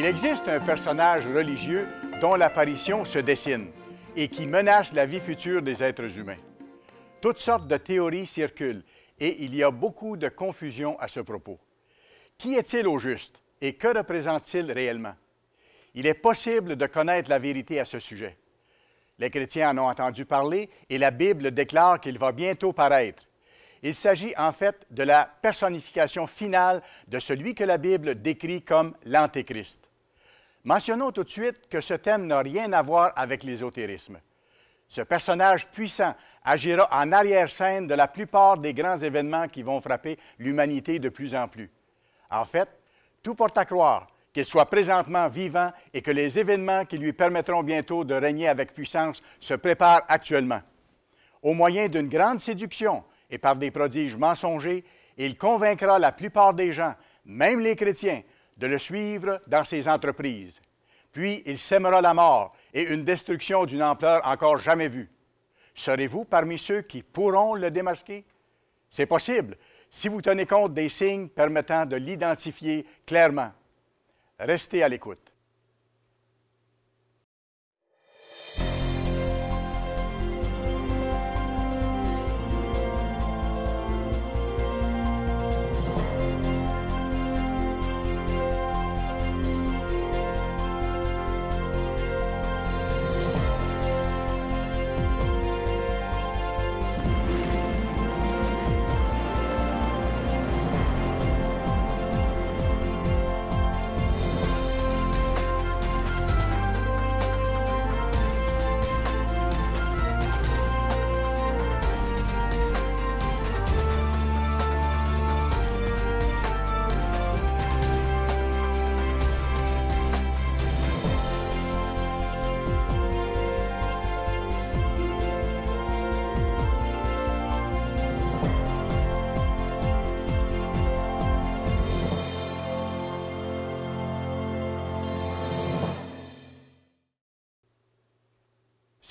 Il existe un personnage religieux dont l'apparition se dessine et qui menace la vie future des êtres humains. Toutes sortes de théories circulent et il y a beaucoup de confusion à ce propos. Qui est-il au juste et que représente-t-il réellement? Il est possible de connaître la vérité à ce sujet. Les chrétiens en ont entendu parler et la Bible déclare qu'il va bientôt paraître. Il s'agit en fait de la personnification finale de celui que la Bible décrit comme l'Antéchrist. Mentionnons tout de suite que ce thème n'a rien à voir avec l'ésotérisme. Ce personnage puissant agira en arrière-scène de la plupart des grands événements qui vont frapper l'humanité de plus en plus. En fait, tout porte à croire qu'il soit présentement vivant et que les événements qui lui permettront bientôt de régner avec puissance se préparent actuellement. Au moyen d'une grande séduction et par des prodiges mensongers, il convaincra la plupart des gens, même les chrétiens, de le suivre dans ses entreprises. Puis il sèmera la mort et une destruction d'une ampleur encore jamais vue. Serez-vous parmi ceux qui pourront le démasquer? C'est possible, si vous tenez compte des signes permettant de l'identifier clairement. Restez à l'écoute.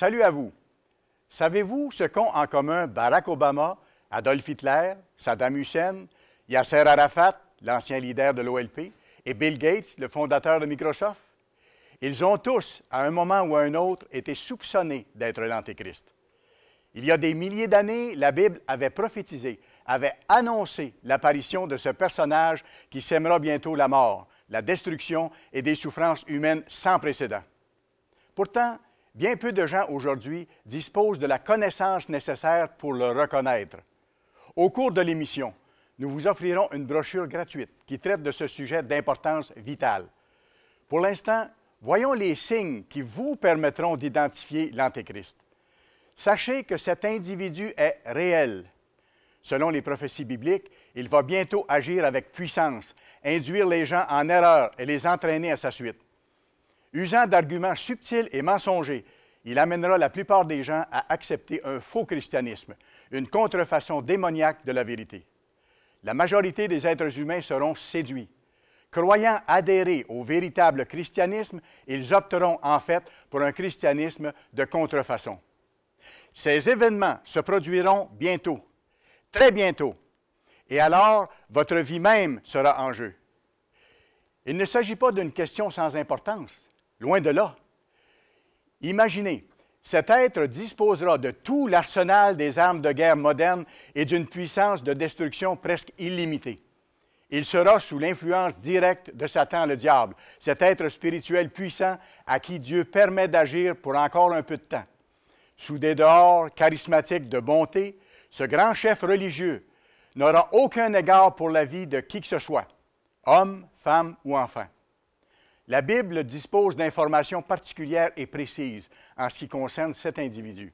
Salut à vous. Savez-vous ce qu'ont en commun Barack Obama, Adolf Hitler, Saddam Hussein, Yasser Arafat, l'ancien leader de l'OLP, et Bill Gates, le fondateur de Microsoft? Ils ont tous, à un moment ou à un autre, été soupçonnés d'être l'Antéchrist. Il y a des milliers d'années, la Bible avait prophétisé, avait annoncé l'apparition de ce personnage qui sèmera bientôt la mort, la destruction et des souffrances humaines sans précédent. Pourtant, bien peu de gens aujourd'hui disposent de la connaissance nécessaire pour le reconnaître. Au cours de l'émission, nous vous offrirons une brochure gratuite qui traite de ce sujet d'importance vitale. Pour l'instant, voyons les signes qui vous permettront d'identifier l'Antéchrist. Sachez que cet individu est réel. Selon les prophéties bibliques, il va bientôt agir avec puissance, induire les gens en erreur et les entraîner à sa suite. Usant d'arguments subtils et mensongers, il amènera la plupart des gens à accepter un faux christianisme, une contrefaçon démoniaque de la vérité. La majorité des êtres humains seront séduits. Croyant adhérer au véritable christianisme, ils opteront en fait pour un christianisme de contrefaçon. Ces événements se produiront bientôt, très bientôt, et alors votre vie même sera en jeu. Il ne s'agit pas d'une question sans importance. Loin de là. Imaginez, cet être disposera de tout l'arsenal des armes de guerre modernes et d'une puissance de destruction presque illimitée. Il sera sous l'influence directe de Satan le diable, cet être spirituel puissant à qui Dieu permet d'agir pour encore un peu de temps. Sous des dehors charismatiques de bonté, ce grand chef religieux n'aura aucun égard pour la vie de qui que ce soit, homme, femme ou enfant. La Bible dispose d'informations particulières et précises en ce qui concerne cet individu.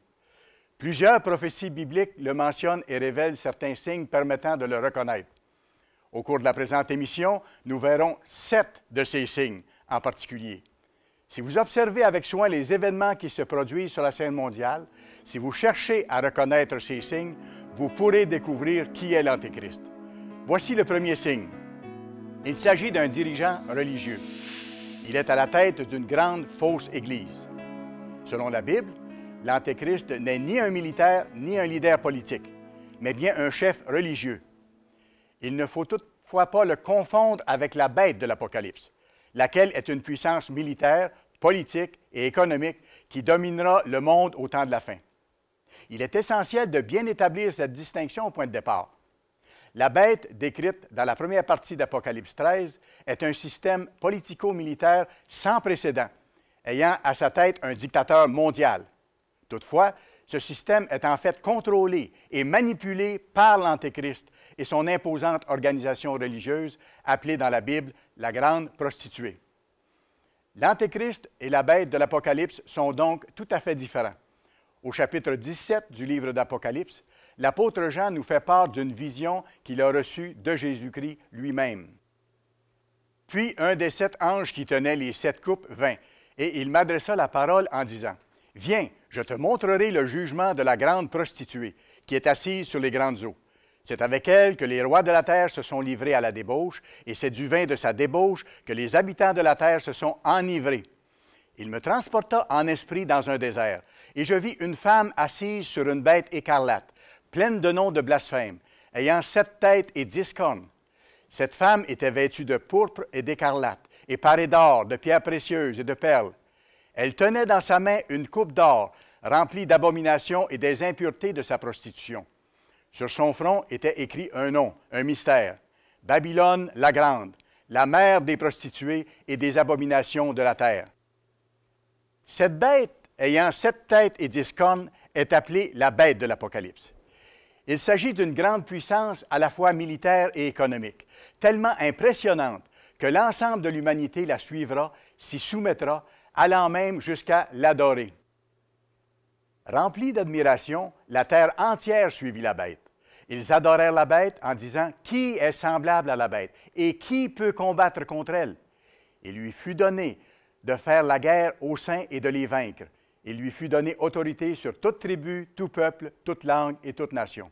Plusieurs prophéties bibliques le mentionnent et révèlent certains signes permettant de le reconnaître. Au cours de la présente émission, nous verrons 7 de ces signes en particulier. Si vous observez avec soin les événements qui se produisent sur la scène mondiale, si vous cherchez à reconnaître ces signes, vous pourrez découvrir qui est l'Antéchrist. Voici le premier signe. Il s'agit d'un dirigeant religieux. Il est à la tête d'une grande fausse Église. Selon la Bible, l'Antéchrist n'est ni un militaire ni un leader politique, mais bien un chef religieux. Il ne faut toutefois pas le confondre avec la bête de l'Apocalypse. laquelle est une puissance militaire, politique et économique qui dominera le monde au temps de la fin. Il est essentiel de bien établir cette distinction au point de départ. La bête décrite dans la première partie d'Apocalypse 13 est un système politico-militaire sans précédent, ayant à sa tête un dictateur mondial. Toutefois, ce système est en fait contrôlé et manipulé par l'Antéchrist et son imposante organisation religieuse appelée dans la Bible la Grande Prostituée. L'Antéchrist et la bête de l'Apocalypse sont donc tout à fait différents. Au chapitre 17 du livre d'Apocalypse, l'apôtre Jean nous fait part d'une vision qu'il a reçue de Jésus-Christ lui-même. Puis un des 7 anges qui tenaient les 7 coupes vint, et il m'adressa la parole en disant, « Viens, je te montrerai le jugement de la grande prostituée, qui est assise sur les grandes eaux. C'est avec elle que les rois de la terre se sont livrés à la débauche, et c'est du vin de sa débauche que les habitants de la terre se sont enivrés. Il me transporta en esprit dans un désert, et je vis une femme assise sur une bête écarlate, pleine de noms de blasphème, ayant 7 têtes et 10 cornes. Cette femme était vêtue de pourpre et d'écarlate, et parée d'or, de pierres précieuses et de perles. Elle tenait dans sa main une coupe d'or, remplie d'abominations et des impuretés de sa prostitution. Sur son front était écrit un nom, un mystère, Babylone la grande, la mère des prostituées et des abominations de la terre. Cette bête, ayant 7 têtes et 10 cornes, est appelée la bête de l'Apocalypse. Il s'agit d'une grande puissance à la fois militaire et économique, tellement impressionnante que l'ensemble de l'humanité la suivra, s'y soumettra, allant même jusqu'à l'adorer. Remplis d'admiration, la terre entière suivit la bête. Ils adorèrent la bête en disant « Qui est semblable à la bête et qui peut combattre contre elle? » Il lui fut donné de faire la guerre aux saints et de les vaincre. Il lui fut donné autorité sur toute tribu, tout peuple, toute langue et toute nation.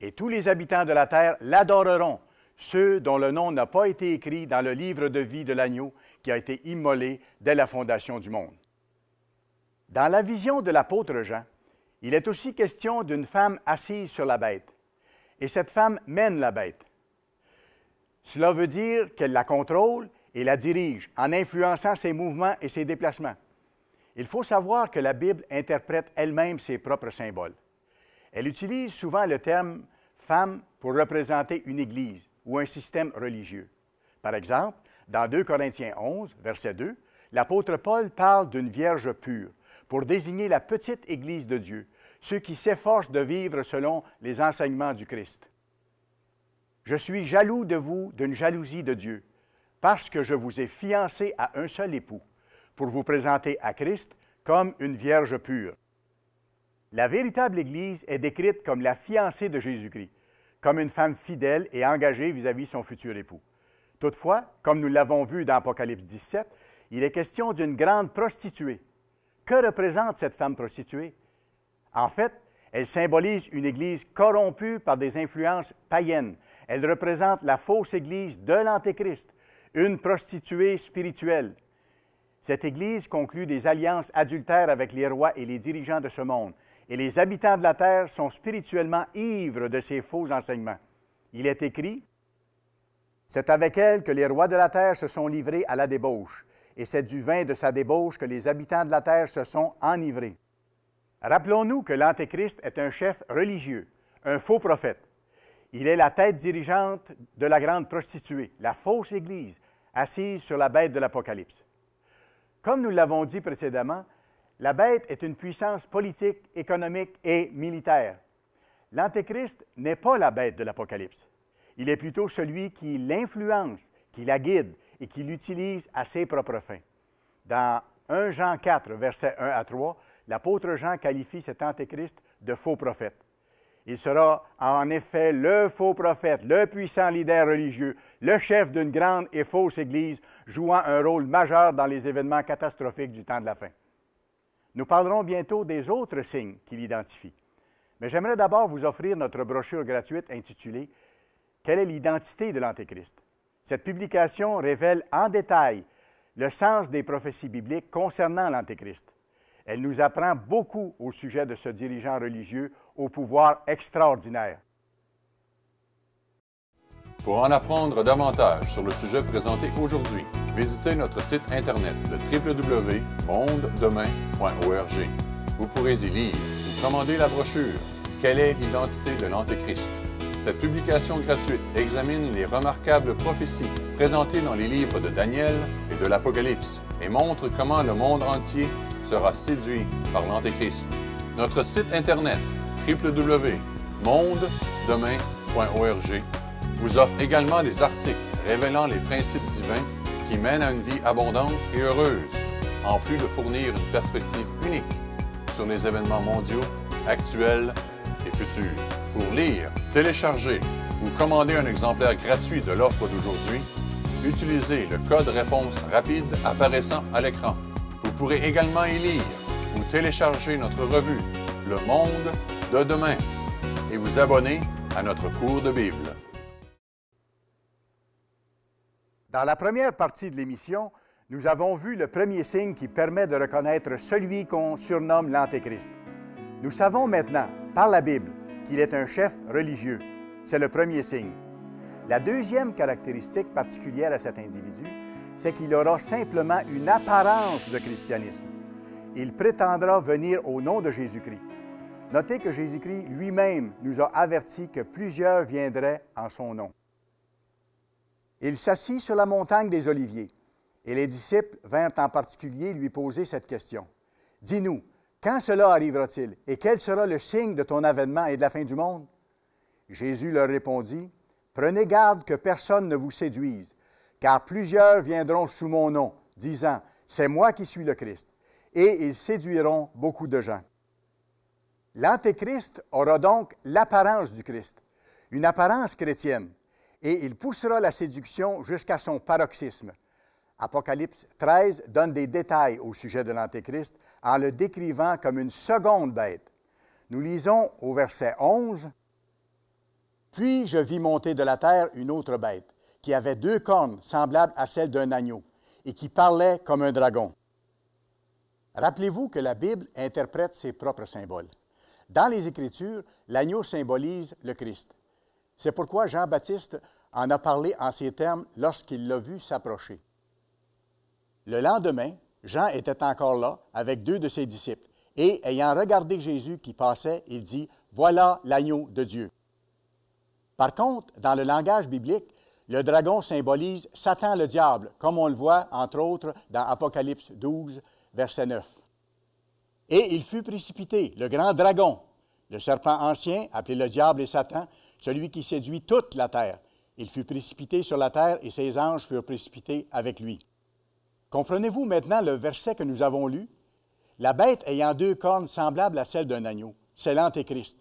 Et tous les habitants de la terre l'adoreront, ceux dont le nom n'a pas été écrit dans le livre de vie de l'agneau qui a été immolé dès la fondation du monde. Dans la vision de l'apôtre Jean, il est aussi question d'une femme assise sur la bête. Et cette femme mène la bête. Cela veut dire qu'elle la contrôle et la dirige en influençant ses mouvements et ses déplacements. Il faut savoir que la Bible interprète elle-même ses propres symboles. Elle utilise souvent le terme « femme » pour représenter une église ou un système religieux. Par exemple, dans 2 Corinthiens 11, verset 2, l'apôtre Paul parle d'une vierge pure pour désigner la petite Église de Dieu, ceux qui s'efforcent de vivre selon les enseignements du Christ. « Je suis jaloux de vous d'une jalousie de Dieu, parce que je vous ai fiancé à un seul époux, pour vous présenter à Christ comme une vierge pure. » La véritable Église est décrite comme la fiancée de Jésus-Christ, comme une femme fidèle et engagée vis-à-vis son futur époux. Toutefois, comme nous l'avons vu dans Apocalypse 17, il est question d'une grande prostituée. Que représente cette femme prostituée? En fait, elle symbolise une Église corrompue par des influences païennes. Elle représente la fausse Église de l'Antéchrist, une prostituée spirituelle. Cette Église conclut des alliances adultères avec les rois et les dirigeants de ce monde, et les habitants de la terre sont spirituellement ivres de ces faux enseignements. Il est écrit, « C'est avec elle que les rois de la terre se sont livrés à la débauche, et c'est du vin de sa débauche que les habitants de la terre se sont enivrés. » Rappelons-nous que l'Antéchrist est un chef religieux, un faux prophète. Il est la tête dirigeante de la grande prostituée, la fausse Église, assise sur la bête de l'Apocalypse. Comme nous l'avons dit précédemment, la bête est une puissance politique, économique et militaire. L'Antéchrist n'est pas la bête de l'Apocalypse. Il est plutôt celui qui l'influence, qui la guide et qui l'utilise à ses propres fins. Dans 1 Jean 4, versets 1 à 3, l'apôtre Jean qualifie cet Antéchrist de faux prophète. Il sera en effet le faux prophète, le puissant leader religieux, le chef d'une grande et fausse Église, jouant un rôle majeur dans les événements catastrophiques du temps de la fin. Nous parlerons bientôt des autres signes qui l'identifient. Mais j'aimerais d'abord vous offrir notre brochure gratuite intitulée « Quelle est l'identité de l'Antéchrist ?» Cette publication révèle en détail le sens des prophéties bibliques concernant l'Antéchrist. Elle nous apprend beaucoup au sujet de ce dirigeant religieux au pouvoir extraordinaire. Pour en apprendre davantage sur le sujet présenté aujourd'hui, visitez notre site Internet de www.mondedemain.org. Vous pourrez y lire ou commander la brochure « Quelle est l'identité de l'Antéchrist ». Cette publication gratuite examine les remarquables prophéties présentées dans les livres de Daniel et de l'Apocalypse et montre comment le monde entier sera séduit par l'Antéchrist. Notre site Internet www.mondedemain.org vous offre également des articles révélant les principes divins qui mènent à une vie abondante et heureuse, en plus de fournir une perspective unique sur les événements mondiaux, actuels et futurs. Pour lire, télécharger ou commander un exemplaire gratuit de l'offre d'aujourd'hui, utilisez le code réponse rapide apparaissant à l'écran. Vous pourrez également y lire ou télécharger notre revue « Le Monde de demain » et vous abonner à notre cours de Bible. Dans la première partie de l'émission, nous avons vu le premier signe qui permet de reconnaître celui qu'on surnomme l'Antéchrist. Nous savons maintenant, par la Bible, qu'il est un chef religieux. C'est le premier signe. La deuxième caractéristique particulière à cet individu, c'est qu'il aura simplement une apparence de christianisme. Il prétendra venir au nom de Jésus-Christ. Notez que Jésus-Christ lui-même nous a averti que plusieurs viendraient en son nom. Il s'assit sur la montagne des Oliviers, et les disciples vinrent en particulier lui poser cette question. « Dis-nous, quand cela arrivera-t-il, et quel sera le signe de ton avènement et de la fin du monde? » Jésus leur répondit, « Prenez garde que personne ne vous séduise, car plusieurs viendront sous mon nom, disant, « C'est moi qui suis le Christ. » Et ils séduiront beaucoup de gens. L'Antéchrist aura donc l'apparence du Christ, une apparence chrétienne, et il poussera la séduction jusqu'à son paroxysme. Apocalypse 13 donne des détails au sujet de l'Antéchrist en le décrivant comme une seconde bête. Nous lisons au verset 11, « Puis je vis monter de la terre une autre bête, qui avait 2 cornes semblables à celles d'un agneau, et qui parlait comme un dragon. » Rappelez-vous que la Bible interprète ses propres symboles. Dans les Écritures, l'agneau symbolise le Christ. C'est pourquoi Jean-Baptiste en a parlé en ces termes lorsqu'il l'a vu s'approcher. Le lendemain, Jean était encore là avec 2 de ses disciples, et ayant regardé Jésus qui passait, il dit « Voilà l'agneau de Dieu ». Par contre, dans le langage biblique, le dragon symbolise Satan le diable, comme on le voit entre autres dans Apocalypse 12, verset 9. Et il fut précipité, le grand dragon, le serpent ancien, appelé le diable et Satan, celui qui séduit toute la terre. Il fut précipité sur la terre et ses anges furent précipités avec lui. Comprenez-vous maintenant le verset que nous avons lu? La bête ayant 2 cornes semblables à celles d'un agneau, c'est l'Antéchrist.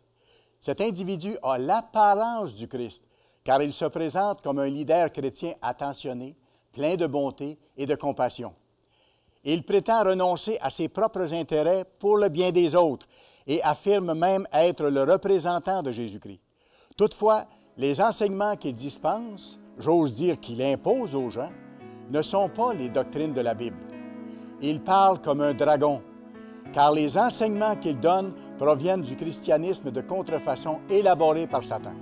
Cet individu a l'apparence du Christ, car il se présente comme un leader chrétien attentionné, plein de bonté et de compassion. Il prétend renoncer à ses propres intérêts pour le bien des autres et affirme même être le représentant de Jésus-Christ. Toutefois, les enseignements qu'il dispense, j'ose dire qu'il impose aux gens, ne sont pas les doctrines de la Bible. Il parle comme un dragon, car les enseignements qu'il donne proviennent du christianisme de contrefaçon élaboré par Satan.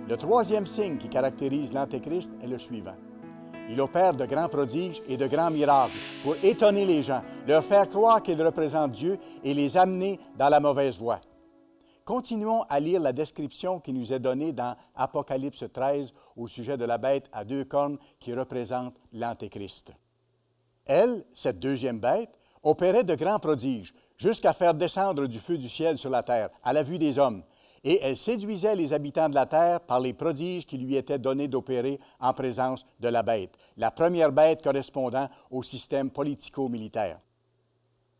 Le troisième signe qui caractérise l'Antéchrist est le suivant. Il opère de grands prodiges et de grands miracles pour étonner les gens, leur faire croire qu'il représente Dieu et les amener dans la mauvaise voie. Continuons à lire la description qui nous est donnée dans Apocalypse 13 au sujet de la bête à 2 cornes qui représente l'Antéchrist. Elle, cette deuxième bête, opérait de grands prodiges, jusqu'à faire descendre du feu du ciel sur la terre, à la vue des hommes, et elle séduisait les habitants de la terre par les prodiges qui lui étaient donnés d'opérer en présence de la bête, la première bête correspondant au système politico-militaire.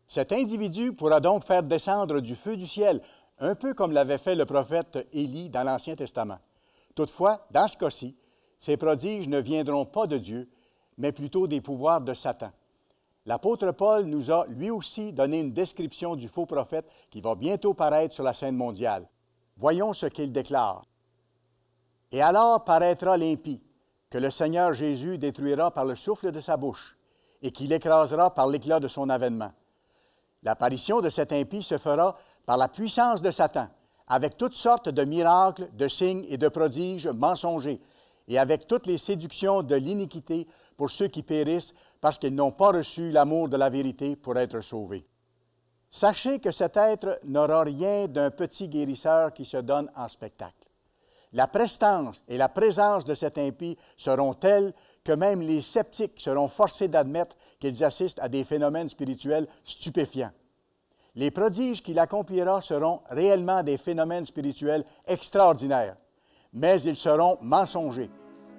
Cet individu pourra donc faire descendre du feu du ciel, un peu comme l'avait fait le prophète Élie dans l'Ancien Testament. Toutefois, dans ce cas-ci, ces prodiges ne viendront pas de Dieu, mais plutôt des pouvoirs de Satan. L'apôtre Paul nous a lui aussi donné une description du faux prophète qui va bientôt paraître sur la scène mondiale. Voyons ce qu'il déclare. « Et alors paraîtra l'impie, que le Seigneur Jésus détruira par le souffle de sa bouche, et qu'il écrasera par l'éclat de son avènement. L'apparition de cet impie se fera par la puissance de Satan, avec toutes sortes de miracles, de signes et de prodiges mensongers, et avec toutes les séductions de l'iniquité pour ceux qui périssent parce qu'ils n'ont pas reçu l'amour de la vérité pour être sauvés. Sachez que cet être n'aura rien d'un petit guérisseur qui se donne en spectacle. La prestance et la présence de cet impie seront telles que même les sceptiques seront forcés d'admettre qu'ils assistent à des phénomènes spirituels stupéfiants. Les prodiges qu'il accomplira seront réellement des phénomènes spirituels extraordinaires, mais ils seront mensongers,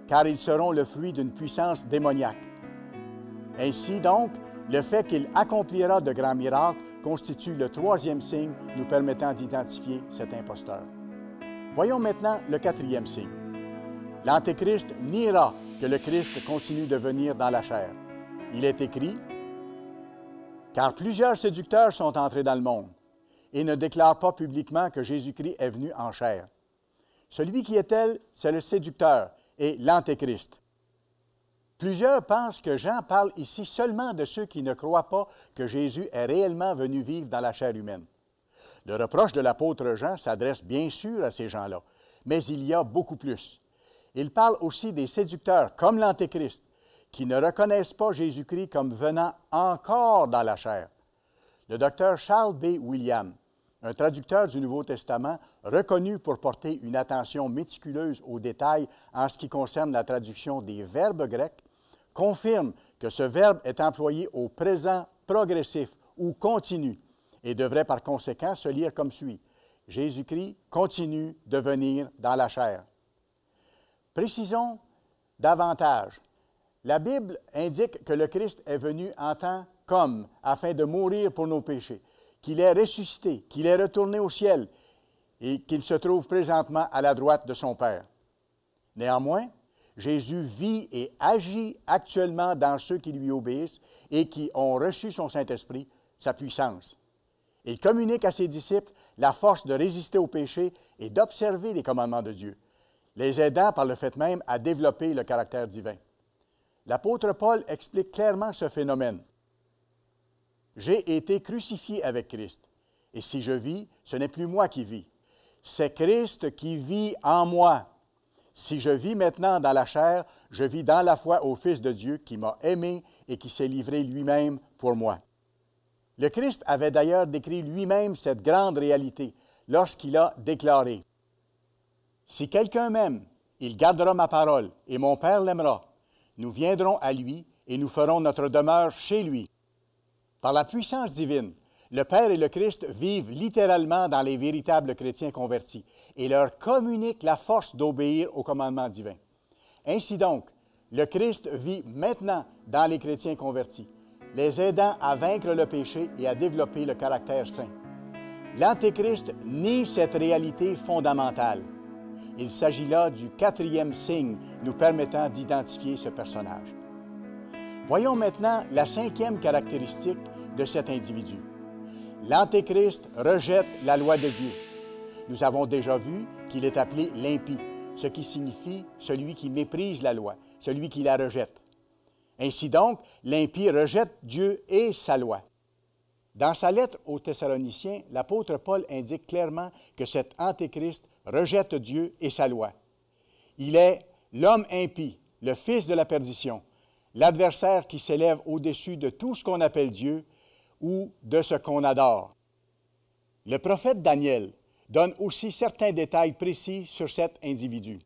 car ils seront le fruit d'une puissance démoniaque. Ainsi donc, le fait qu'il accomplira de grands miracles constitue le troisième signe nous permettant d'identifier cet imposteur. Voyons maintenant le quatrième signe. L'Antéchrist niera que le Christ continue de venir dans la chair. Il est écrit, « Car plusieurs séducteurs sont entrés dans le monde et ne déclarent pas publiquement que Jésus-Christ est venu en chair. Celui qui est tel, c'est le séducteur et l'Antéchrist. » Plusieurs pensent que Jean parle ici seulement de ceux qui ne croient pas que Jésus est réellement venu vivre dans la chair humaine. Le reproche de l'apôtre Jean s'adresse bien sûr à ces gens-là, mais il y a beaucoup plus. Il parle aussi des séducteurs, comme l'Antéchrist, qui ne reconnaissent pas Jésus-Christ comme venant encore dans la chair. Le docteur Charles B. Williams, un traducteur du Nouveau Testament reconnu pour porter une attention méticuleuse aux détails en ce qui concerne la traduction des verbes grecs, confirme que ce verbe est employé au présent progressif ou continu et devrait par conséquent se lire comme suit. Jésus-Christ continue de venir dans la chair. Précisons davantage. La Bible indique que le Christ est venu en tant qu'homme afin de mourir pour nos péchés, qu'il est ressuscité, qu'il est retourné au ciel et qu'il se trouve présentement à la droite de son Père. Néanmoins, Jésus vit et agit actuellement dans ceux qui lui obéissent et qui ont reçu son Saint-Esprit, sa puissance. Il communique à ses disciples la force de résister au péché et d'observer les commandements de Dieu, les aidant par le fait même à développer le caractère divin. L'apôtre Paul explique clairement ce phénomène. « J'ai été crucifié avec Christ, et si je vis, ce n'est plus moi qui vis, c'est Christ qui vit en moi. Si je vis maintenant dans la chair, je vis dans la foi au Fils de Dieu qui m'a aimé et qui s'est livré lui-même pour moi. » Le Christ avait d'ailleurs décrit lui-même cette grande réalité lorsqu'il a déclaré « Si quelqu'un m'aime, il gardera ma parole, et mon Père l'aimera. Nous viendrons à lui, et nous ferons notre demeure chez lui. » Par la puissance divine, le Père et le Christ vivent littéralement dans les véritables chrétiens convertis et leur communiquent la force d'obéir aux commandements divins. Ainsi donc, le Christ vit maintenant dans les chrétiens convertis, les aidant à vaincre le péché et à développer le caractère saint. L'Antéchrist nie cette réalité fondamentale. Il s'agit là du quatrième signe nous permettant d'identifier ce personnage. Voyons maintenant la cinquième caractéristique de cet individu. L'Antéchrist rejette la loi de Dieu. Nous avons déjà vu qu'il est appelé l'impie, ce qui signifie celui qui méprise la loi, celui qui la rejette. Ainsi donc, l'impie rejette Dieu et sa loi. Dans sa lettre aux Thessaloniciens, l'apôtre Paul indique clairement que cet Antéchrist rejette Dieu et sa loi. Il est l'homme impie, le fils de la perdition, l'adversaire qui s'élève au-dessus de tout ce qu'on appelle Dieu ou de ce qu'on adore. Le prophète Daniel donne aussi certains détails précis sur cet individu.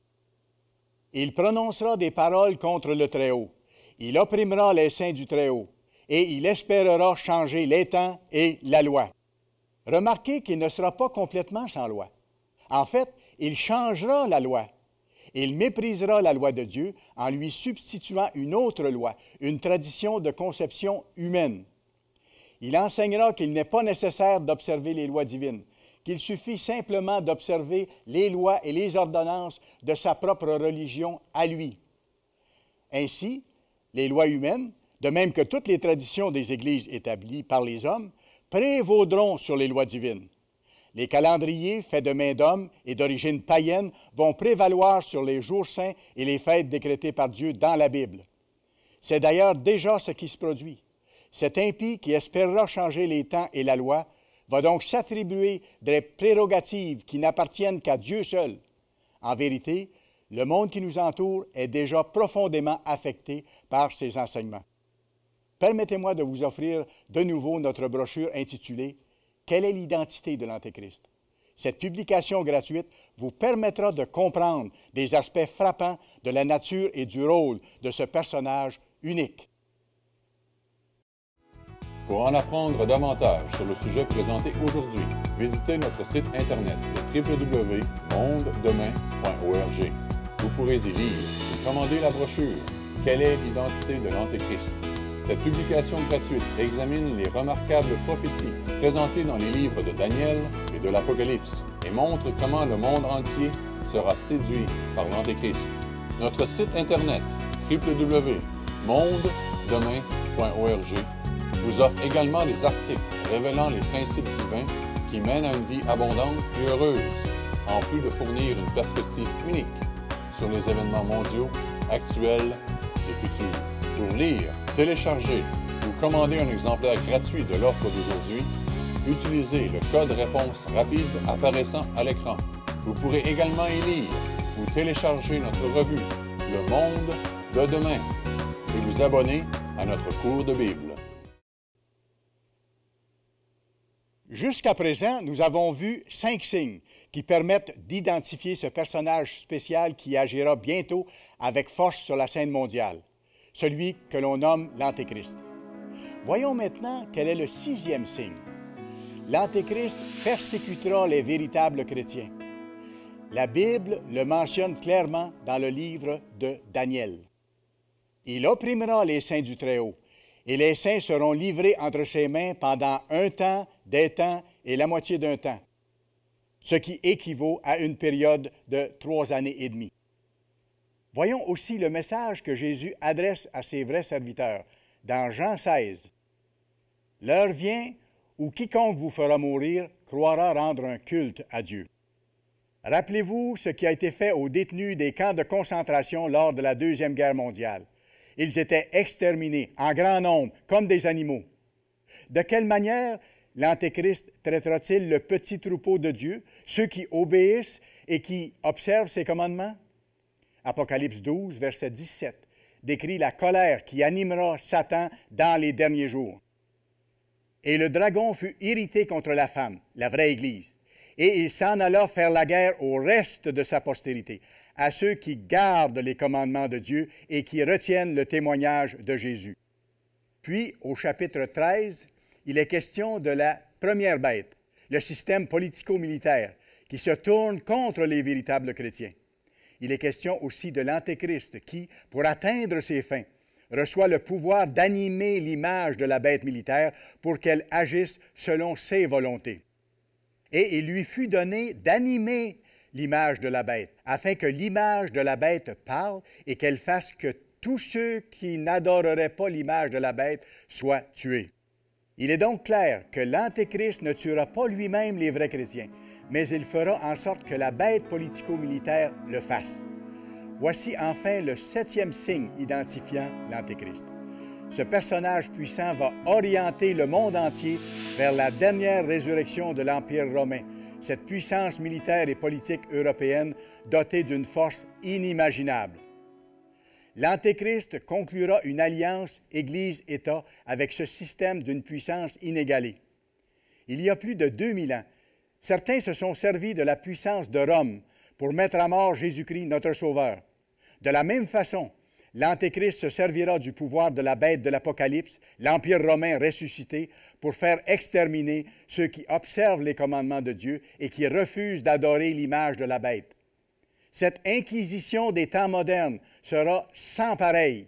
Il prononcera des paroles contre le Très-Haut. Il opprimera les saints du Très-Haut et il espérera changer les temps et la loi. Remarquez qu'il ne sera pas complètement sans loi. En fait, il changera la loi. Il méprisera la loi de Dieu en lui substituant une autre loi, une tradition de conception humaine. Il enseignera qu'il n'est pas nécessaire d'observer les lois divines, qu'il suffit simplement d'observer les lois et les ordonnances de sa propre religion à lui. Ainsi, les lois humaines, de même que toutes les traditions des Églises établies par les hommes, prévaudront sur les lois divines. Les calendriers faits de main d'homme et d'origine païenne vont prévaloir sur les jours saints et les fêtes décrétées par Dieu dans la Bible. C'est d'ailleurs déjà ce qui se produit. Cet impie qui espérera changer les temps et la loi va donc s'attribuer des prérogatives qui n'appartiennent qu'à Dieu seul. En vérité, Le monde qui nous entoure est déjà profondément affecté par ces enseignements. Permettez-moi de vous offrir de nouveau notre brochure intitulée « Quelle est l'identité de l'Antéchrist ?» Cette publication gratuite vous permettra de comprendre des aspects frappants de la nature et du rôle de ce personnage unique. Pour en apprendre davantage sur le sujet présenté aujourd'hui, visitez notre site internet www.mondedemain.org. Vous pourrez y lire ou commander la brochure « Quelle est l'identité de l'Antéchrist ?» Cette publication gratuite examine les remarquables prophéties présentées dans les livres de Daniel et de l'Apocalypse et montre comment le monde entier sera séduit par l'Antéchrist. Notre site internet www.mondedemain.org vous offre également des articles révélant les principes divins qui mènent à une vie abondante et heureuse, en plus de fournir une perspective unique sur les événements mondiaux, actuels et futurs. Pour lire, télécharger ou commander un exemplaire gratuit de l'offre d'aujourd'hui, utilisez le code réponse rapide apparaissant à l'écran. Vous pourrez également y lire ou télécharger notre revue Le Monde de demain et vous abonner à notre cours de Bible. Jusqu'à présent, nous avons vu 5 signes qui permettent d'identifier ce personnage spécial qui agira bientôt avec force sur la scène mondiale, celui que l'on nomme l'Antéchrist. Voyons maintenant quel est le 6e signe. L'Antéchrist persécutera les véritables chrétiens. La Bible le mentionne clairement dans le livre de Daniel. Il opprimera les saints du Très-Haut, et les saints seront livrés entre ses mains pendant un temps, des temps et la moitié d'un temps, ce qui équivaut à une période de 3 années et demie. Voyons aussi le message que Jésus adresse à ses vrais serviteurs dans Jean 16. « L'heure vient où quiconque vous fera mourir croira rendre un culte à Dieu. » Rappelez-vous ce qui a été fait aux détenus des camps de concentration lors de la Deuxième Guerre mondiale. Ils étaient exterminés en grand nombre, comme des animaux. De quelle manière l'Antéchrist traitera-t-il le petit troupeau de Dieu, ceux qui obéissent et qui observent ses commandements? Apocalypse 12, verset 17, décrit la colère qui animera Satan dans les derniers jours. « Et le dragon fut irrité contre la femme, la vraie Église, et il s'en alla faire la guerre au reste de sa postérité, à ceux qui gardent les commandements de Dieu et qui retiennent le témoignage de Jésus. » Puis, au chapitre 13, il est question de la première bête, le système politico-militaire, qui se tourne contre les véritables chrétiens. Il est question aussi de l'Antéchrist qui, pour atteindre ses fins, reçoit le pouvoir d'animer l'image de la bête militaire pour qu'elle agisse selon ses volontés. Et il lui fut donné d'animer l'image de la bête, afin que l'image de la bête parle et qu'elle fasse que tous ceux qui n'adoreraient pas l'image de la bête soient tués. Il est donc clair que l'Antéchrist ne tuera pas lui-même les vrais chrétiens, mais il fera en sorte que la bête politico-militaire le fasse. Voici enfin le 7e signe identifiant l'Antéchrist. Ce personnage puissant va orienter le monde entier vers la dernière résurrection de l'Empire romain, cette puissance militaire et politique européenne dotée d'une force inimaginable. L'Antéchrist conclura une alliance Église-État avec ce système d'une puissance inégalée. Il y a plus de 2000 ans, certains se sont servis de la puissance de Rome pour mettre à mort Jésus-Christ, notre Sauveur. De la même façon, l'Antéchrist se servira du pouvoir de la bête de l'Apocalypse, l'Empire romain ressuscité, pour faire exterminer ceux qui observent les commandements de Dieu et qui refusent d'adorer l'image de la bête. Cette inquisition des temps modernes sera sans pareil.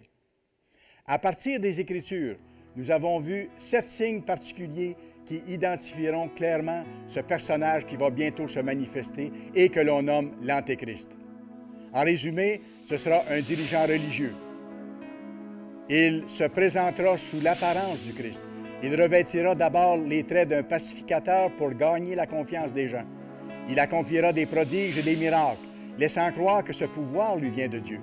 À partir des Écritures, nous avons vu 7 signes particuliers qui identifieront clairement ce personnage qui va bientôt se manifester et que l'on nomme l'Antéchrist. En résumé, ce sera un dirigeant religieux. Il se présentera sous l'apparence du Christ. Il revêtira d'abord les traits d'un pacificateur pour gagner la confiance des gens. Il accomplira des prodiges et des miracles, laissant croire que ce pouvoir lui vient de Dieu.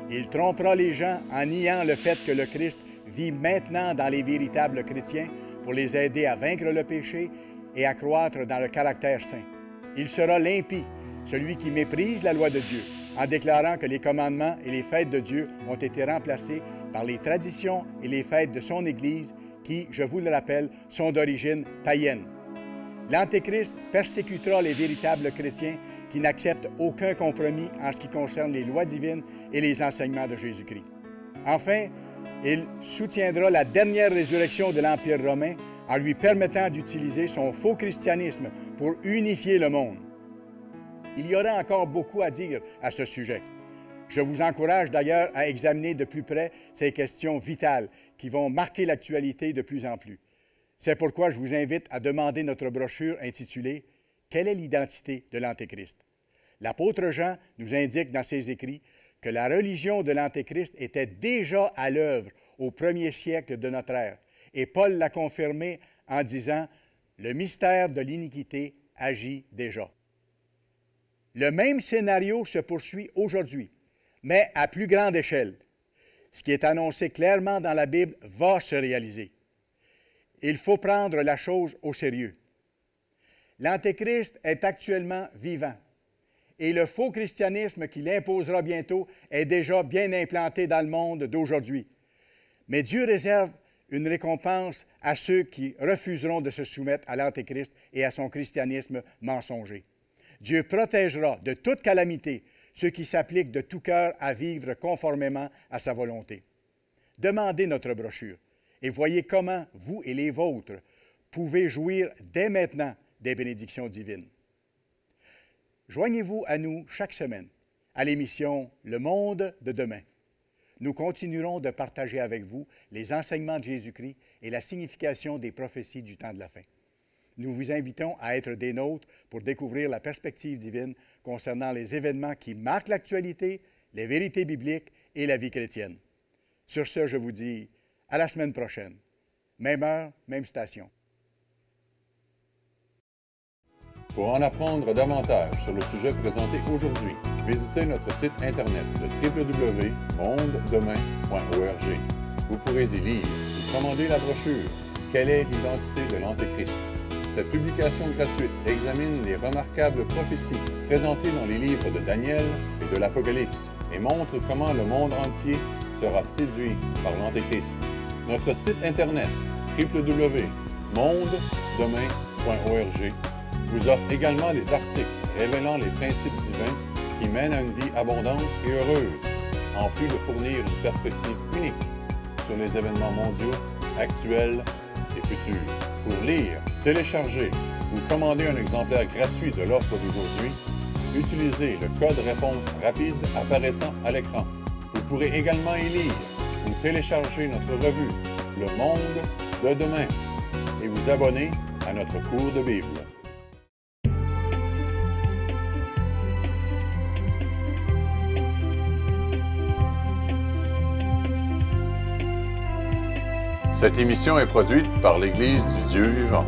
Il trompera les gens en niant le fait que le Christ vit maintenant dans les véritables chrétiens pour les aider à vaincre le péché et à croître dans le caractère saint. Il sera l'impie, celui qui méprise la loi de Dieu, en déclarant que les commandements et les fêtes de Dieu ont été remplacés par les traditions et les fêtes de son Église qui, je vous le rappelle, sont d'origine païenne. L'Antéchrist persécutera les véritables chrétiens qui n'acceptent aucun compromis en ce qui concerne les lois divines et les enseignements de Jésus-Christ. Enfin, il soutiendra la dernière résurrection de l'Empire romain en lui permettant d'utiliser son faux christianisme pour unifier le monde. Il y aura encore beaucoup à dire à ce sujet. Je vous encourage d'ailleurs à examiner de plus près ces questions vitales qui vont marquer l'actualité de plus en plus. C'est pourquoi je vous invite à demander notre brochure intitulée « Quelle est l'identité de l'Antéchrist ?» L'apôtre Jean nous indique dans ses écrits que la religion de l'Antéchrist était déjà à l'œuvre au premier siècle de notre ère. Et Paul l'a confirmé en disant « Le mystère de l'iniquité agit déjà ». Le même scénario se poursuit aujourd'hui, mais à plus grande échelle. Ce qui est annoncé clairement dans la Bible va se réaliser. Il faut prendre la chose au sérieux. L'Antéchrist est actuellement vivant et le faux christianisme qu'il imposera bientôt est déjà bien implanté dans le monde d'aujourd'hui. Mais Dieu réserve une récompense à ceux qui refuseront de se soumettre à l'Antéchrist et à son christianisme mensonger. Dieu protégera de toute calamité ceux qui s'appliquent de tout cœur à vivre conformément à sa volonté. Demandez notre brochure et voyez comment vous et les vôtres pouvez jouir dès maintenant des bénédictions divines. Joignez-vous à nous chaque semaine à l'émission Le Monde de demain. Nous continuerons de partager avec vous les enseignements de Jésus-Christ et la signification des prophéties du temps de la fin. Nous vous invitons à être des nôtres pour découvrir la perspective divine concernant les événements qui marquent l'actualité, les vérités bibliques et la vie chrétienne. Sur ce, je vous dis à la semaine prochaine. Même heure, même station. Pour en apprendre davantage sur le sujet présenté aujourd'hui, visitez notre site internet de www.mondedemain.org. Vous pourrez y lire ou commander la brochure « Quelle est l'identité de l'Antéchrist ?» Cette publication gratuite examine les remarquables prophéties présentées dans les livres de Daniel et de l'Apocalypse et montre comment le monde entier sera séduit par l'Antéchrist. Notre site internet www.mondedemain.org vous offre également des articles révélant les principes divins qui mènent à une vie abondante et heureuse, en plus de fournir une perspective unique sur les événements mondiaux, actuels et futurs. Pour lire, télécharger ou commander un exemplaire gratuit de l'offre d'aujourd'hui, utilisez le code réponse rapide apparaissant à l'écran. Vous pourrez également y lire ou télécharger notre revue Le Monde de demain et vous abonner à notre cours de Bible. Cette émission est produite par l'Église du Dieu vivant.